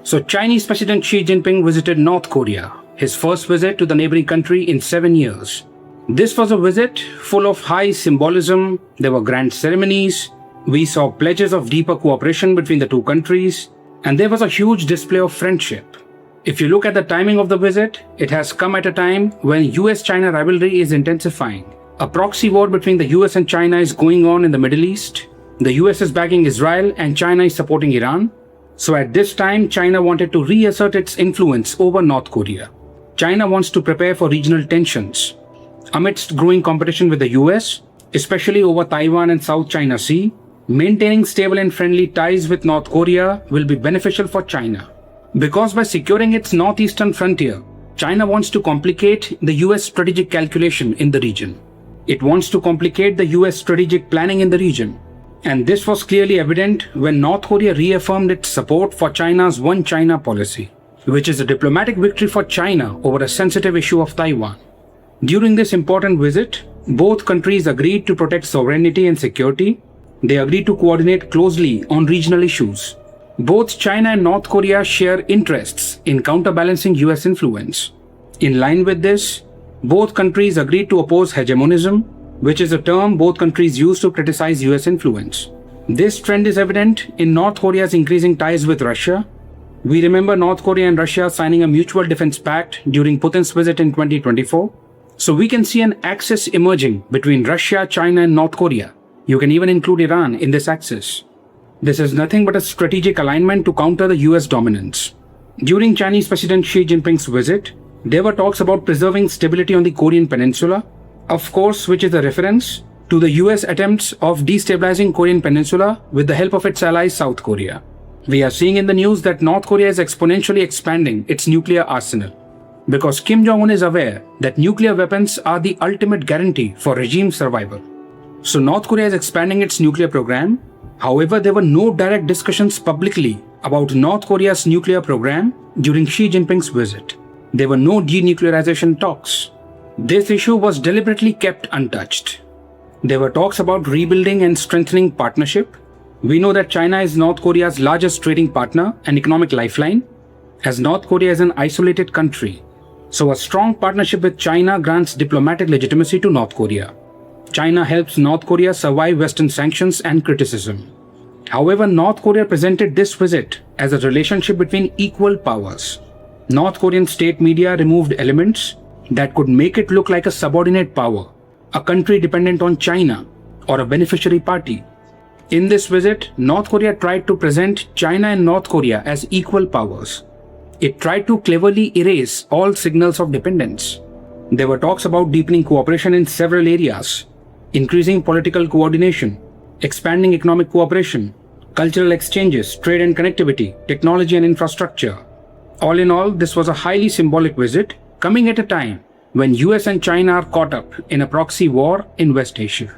So Chinese President Xi Jinping visited North Korea, his first visit to the neighboring country in 7 years. This was a visit full of high symbolism, there were grand ceremonies, we saw pledges of deeper cooperation between the two countries, and there was a huge display of friendship. If you look at the timing of the visit, it has come at a time when US-China rivalry is intensifying. A proxy war between the US and China is going on in the Middle East. The US is backing Israel and China is supporting Iran. So at this time, China wanted to reassert its influence over North Korea. China wants to prepare for regional tensions. Amidst growing competition with the US, especially over Taiwan and South China Sea, maintaining stable and friendly ties with North Korea will be beneficial for China. Because by securing its northeastern frontier, China wants to complicate the US strategic calculation in the region. It wants to complicate the US strategic planning in the region. And this was clearly evident when North Korea reaffirmed its support for China's One China policy, which is a diplomatic victory for China over a sensitive issue of Taiwan. During this important visit, both countries agreed to protect sovereignty and security. They agreed to coordinate closely on regional issues. Both China and North Korea share interests in counterbalancing US influence. In line with this, both countries agreed to oppose hegemonism, which is a term both countries use to criticize US influence. This trend is evident in North Korea's increasing ties with Russia. We remember North Korea and Russia signing a mutual defense pact during Putin's visit in 2024. So we can see an axis emerging between Russia, China and North Korea. You can even include Iran in this axis. This is nothing but a strategic alignment to counter the US dominance. During Chinese President Xi Jinping's visit, there were talks about preserving stability on the Korean peninsula, of course, which is a reference to the US attempts of destabilizing Korean peninsula with the help of its ally South Korea. We are seeing in the news that North Korea is exponentially expanding its nuclear arsenal, because Kim Jong-un is aware that nuclear weapons are the ultimate guarantee for regime survival. So North Korea is expanding its nuclear program. However, there were no direct discussions publicly about North Korea's nuclear program during Xi Jinping's visit. There were no denuclearization talks. This issue was deliberately kept untouched. There were talks about rebuilding and strengthening partnership. We know that China is North Korea's largest trading partner and economic lifeline, as North Korea is an isolated country. So a strong partnership with China grants diplomatic legitimacy to North Korea. China helps North Korea survive Western sanctions and criticism. However, North Korea presented this visit as a relationship between equal powers. North Korean state media removed elements that could make it look like a subordinate power, a country dependent on China, or a beneficiary party. In this visit, North Korea tried to present China and North Korea as equal powers. It tried to cleverly erase all signals of dependence. There were talks about deepening cooperation in several areas, increasing political coordination, expanding economic cooperation, cultural exchanges, trade and connectivity, technology and infrastructure. All in all, this was a highly symbolic visit, coming at a time when US and China are caught up in a proxy war in West Asia.